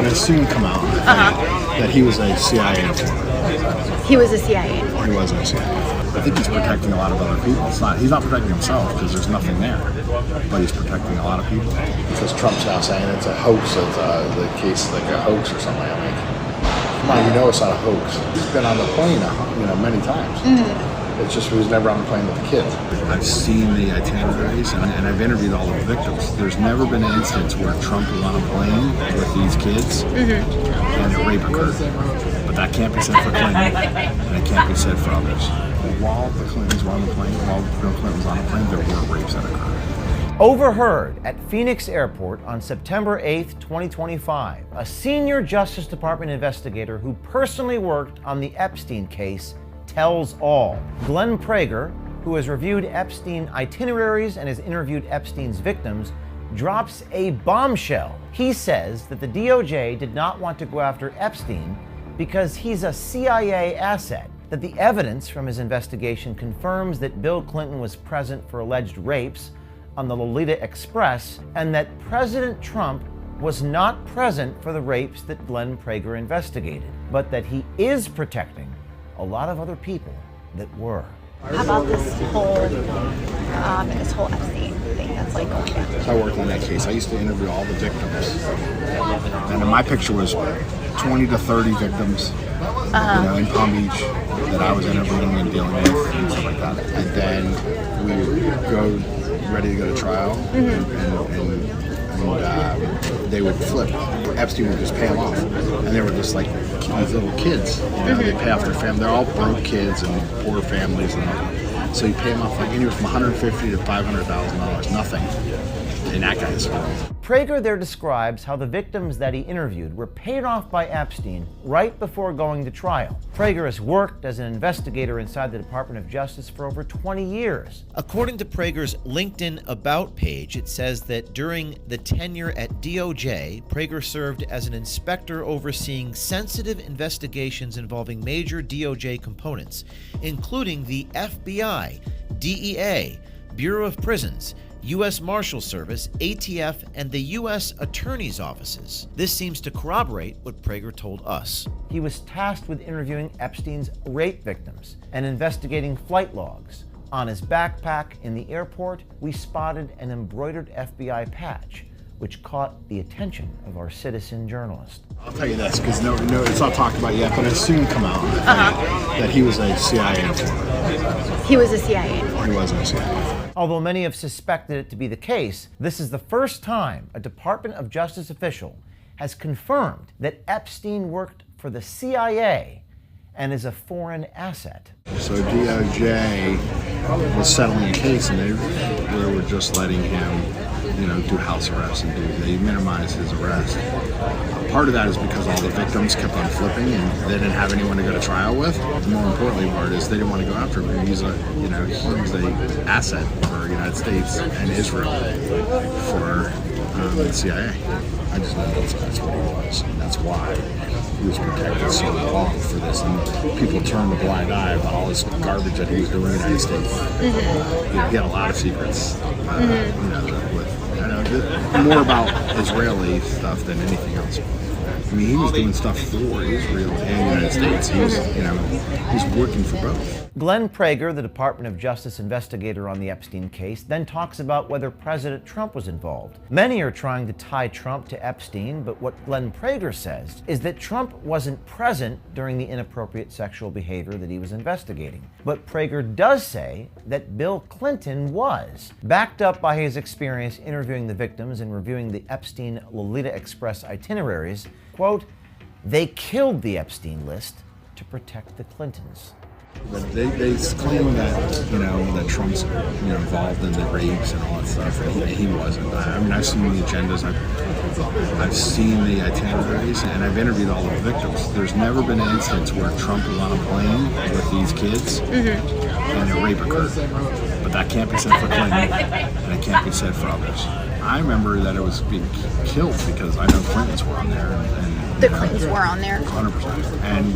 but it soon come out that he was a CIA informant. He was a CIA informant. He wasn't a CIA. I think he's protecting a lot of other people. He's not protecting himself because there's nothing there, but he's protecting a lot of people. Because Trump's now saying it's a hoax, it's the case like a hoax or something. I'm like, come on, you know it's not a hoax. He's been on the plane, many times. It's just he was never on the plane with the kids. I've seen the itineraries and I've interviewed all the victims. There's never been an instance where Trump was on a plane with these kids and a rape occurred. But that can't be said for Clinton, and it can't be said for others. While the Clintons were on the plane, while Bill Clinton was on the plane, there were rapes that occurred. Overheard at Phoenix Airport on September 8th, 2025, a senior Justice Department investigator who personally worked on the Epstein case tells all. Glenn Prager, who has reviewed Epstein itineraries and has interviewed Epstein's victims, drops a bombshell. He says that the DOJ did not want to go after Epstein because he's a CIA asset, that the evidence from his investigation confirms that Bill Clinton was present for alleged rapes on the Lolita Express, and that President Trump was not present for the rapes that Glenn Prager investigated, but that he is protecting a lot of other people that were. How about this whole Epstein thing that's like going down? I worked on that case. I used to interview all the victims, and my picture was 20 to 30 victims, in Palm Beach that I was interviewing and dealing with and stuff like that. And then we go ready to go to trial, and they would flip. Epstein would just pay them off, and they were just like these little kids. They pay off their family. They're all broke kids and poor families, and all. So you pay them off like anywhere from $150,000 to $500,000. Nothing in that guy's world. Prager there describes how the victims that he interviewed were paid off by Epstein right before going to trial. Prager has worked as an investigator inside the Department of Justice for over 20 years. According to Prager's LinkedIn About page, it says that during the tenure at DOJ, Prager served as an inspector overseeing sensitive investigations involving major DOJ components, including the FBI, DEA, Bureau of Prisons, U.S. Marshal Service, ATF, and the U.S. Attorney's offices. This seems to corroborate what Prager told us. He was tasked with interviewing Epstein's rape victims and investigating flight logs. On his backpack in the airport, we spotted an embroidered FBI patch, which caught the attention of our citizen journalist. I'll tell you this, because no, it's not talked about yet, but it soon come out that he was a CIA informant. He was a CIA informant. He wasn't a CIA. Although many have suspected it to be the case, this is the first time a Department of Justice official has confirmed that Epstein worked for the CIA and is a foreign asset. So DOJ was settling the case, and they were just letting him, do house arrest, and they minimized his arrest. Part of that is because all the victims kept on flipping, and they didn't have anyone to go to trial with. The more importantly part is they didn't want to go after him. He's a asset for the United States and Israel for the CIA. I just know that's what he was, and that's why he was protected so long for this. And people turned a blind eye about all this garbage that he was doing in the United States. He had a lot of secrets. More about Israeli stuff than anything else. I mean, he was doing stuff for Israel and the United States. He was, he's working for both. Glenn Prager, the Department of Justice investigator on the Epstein case, then talks about whether President Trump was involved. Many are trying to tie Trump to Epstein, but what Glenn Prager says is that Trump wasn't present during the inappropriate sexual behavior that he was investigating. But Prager does say that Bill Clinton was, backed up by his experience interviewing the victims and reviewing the Epstein Lolita Express itineraries. Quote, "They killed the Epstein list to protect the Clintons." They claim that Trump's involved in the rapes and all that stuff, and he wasn't. I mean, I've seen the agendas, I've seen the itineraries, and I've interviewed all the victims. There's never been an instance where Trump was on a plane with these kids and a rape occurred. But that can't be said for Clinton, and it can't be said for others. I remember that it was being killed because I know Clintons were on there. And The Clintons were on there? 100%. And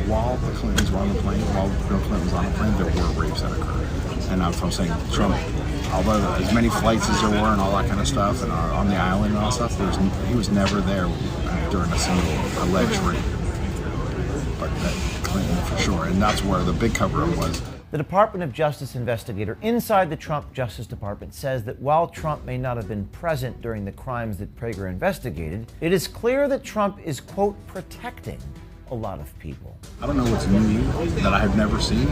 while the Clintons were on the plane, while Bill Clinton was on the plane, there were rapes that occurred. And that's what I'm saying. Trump, although as many flights as there were and all that kind of stuff, and on the island and all that stuff, he was never there during a single alleged rape. But that Clinton for sure, and that's where the big cover-up was. The Department of Justice investigator inside the Trump Justice Department says that while Trump may not have been present during the crimes that Prager investigated, it is clear that Trump is, quote, protecting a lot of people. I don't know what's new that I have never seen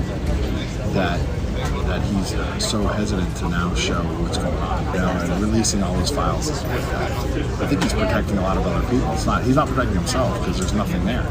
that he's so hesitant to now show what's going on, and releasing all those files. I think he's protecting a lot of other people. He's not protecting himself because there's nothing there,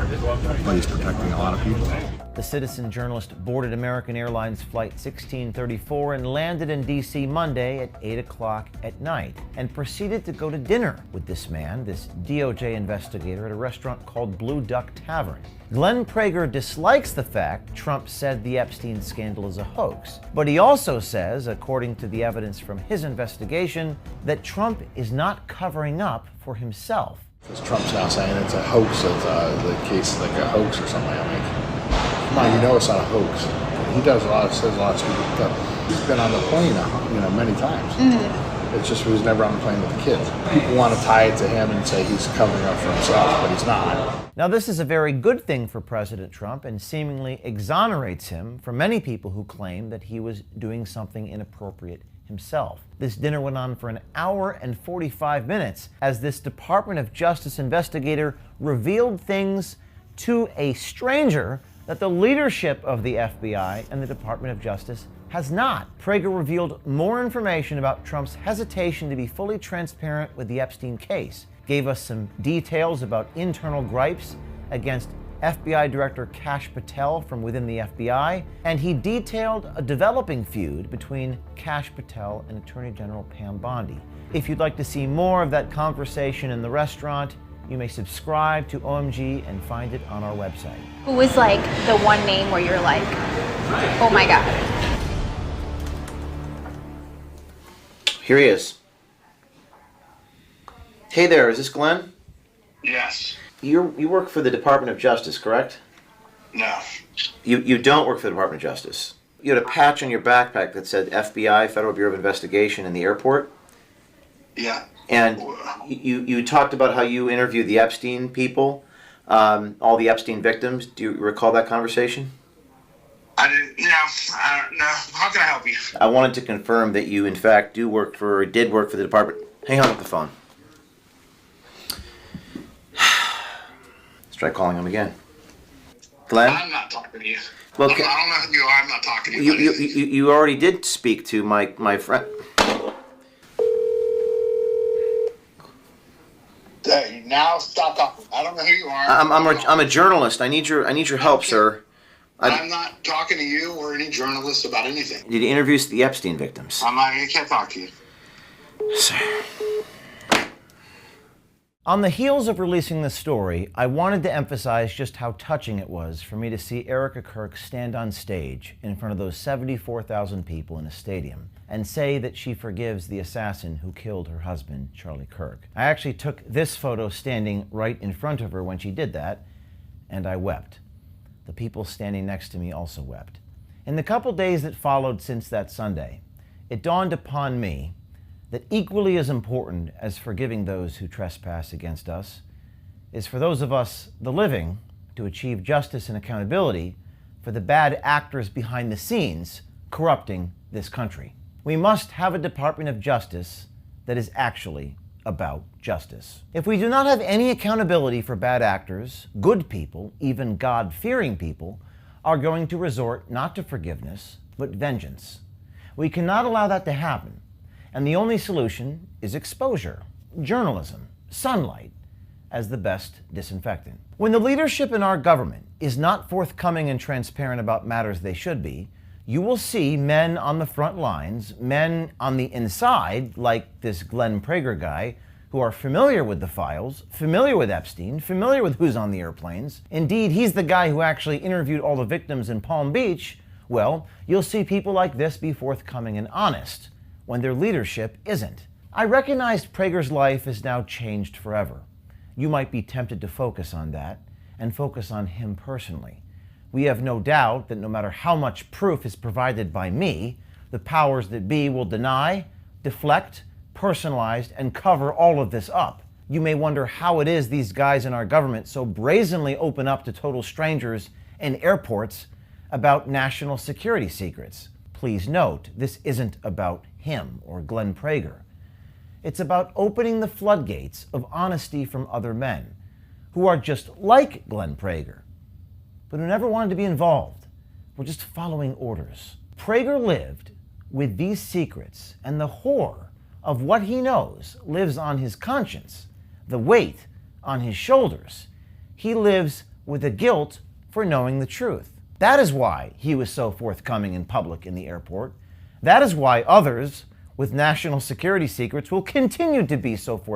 but he's protecting a lot of people. The citizen journalist boarded American Airlines Flight 1634 and landed in D.C. Monday at 8 o'clock at night and proceeded to go to dinner with this man, this DOJ investigator, at a restaurant called Blue Duck Tavern. Glenn Prager dislikes the fact Trump said the Epstein scandal is a hoax, but he also says, according to the evidence from his investigation, that Trump is not covering up for himself. Because Trump's now saying it's a hoax, the case is like a hoax or something. I mean, come on, you know it's not a hoax. He says a lot of stupid stuff. He's been on the plane, many times. It's just he was never on the plane with the kids. People want to tie it to him and say he's covering up for himself, but he's not. Now, this is a very good thing for President Trump and seemingly exonerates him from many people who claim that he was doing something inappropriate himself. This dinner went on for an hour and 45 minutes as this Department of Justice investigator revealed things to a stranger that the leadership of the FBI and the Department of Justice has not. Prager revealed more information about Trump's hesitation to be fully transparent with the Epstein case, gave us some details about internal gripes against FBI Director Kash Patel from within the FBI, and he detailed a developing feud between Kash Patel and Attorney General Pam Bondi. If you'd like to see more of that conversation in the restaurant, you may subscribe to OMG and find it on our website. Who was like the one name where you're like, oh my God? Here he is. Hey there, is this Glenn? Yes. You work for the Department of Justice, correct? No. You don't work for the Department of Justice. You had a patch on your backpack that said FBI, Federal Bureau of Investigation, in the airport. Yeah. And you talked about how you interviewed the Epstein people, all the Epstein victims. Do you recall that conversation? I didn't. No. No. How can I help you? I wanted to confirm that you, in fact, did work for the department. Hang on up the phone. Let's try calling him again. Glenn? I'm not talking to you. Well, I don't know who you are. I'm not talking to you. You already did speak to my friend. Hey, now stop talking. I don't know who you are. I'm a journalist. I need your help, sir. I'm not talking to you or any journalist about anything. Did you interview the Epstein victims? I can't talk to you. Sir. On the heels of releasing this story, I wanted to emphasize just how touching it was for me to see Erica Kirk stand on stage in front of those 74,000 people in a stadium and say that she forgives the assassin who killed her husband, Charlie Kirk. I actually took this photo standing right in front of her when she did that, and I wept. The people standing next to me also wept. In the couple days that followed since that Sunday, it dawned upon me that equally as important as forgiving those who trespass against us is for those of us, the living, to achieve justice and accountability for the bad actors behind the scenes corrupting this country. We must have a Department of Justice that is actually about justice. If we do not have any accountability for bad actors, good people, even God-fearing people, are going to resort not to forgiveness, but vengeance. We cannot allow that to happen. And the only solution is exposure, journalism, sunlight, as the best disinfectant. When the leadership in our government is not forthcoming and transparent about matters they should be, you will see men on the front lines, men on the inside, like this Glenn Prager guy, who are familiar with the files, familiar with Epstein, familiar with who's on the airplanes. Indeed, he's the guy who actually interviewed all the victims in Palm Beach. Well, you'll see people like this be forthcoming and honest when their leadership isn't. I recognize Prager's life is now changed forever. You might be tempted to focus on that and focus on him personally. We have no doubt that no matter how much proof is provided by me, the powers that be will deny, deflect, personalize, and cover all of this up. You may wonder how it is these guys in our government so brazenly open up to total strangers in airports about national security secrets. Please note, this isn't about him or Glenn Prager. It's about opening the floodgates of honesty from other men who are just like Glenn Prager, but who never wanted to be involved, were just following orders. Prager lived with these secrets, and the horror of what he knows lives on his conscience, the weight on his shoulders. He lives with the guilt for knowing the truth. That is why he was so forthcoming in public in the airport. That is why others with national security secrets will continue to be so forthcoming.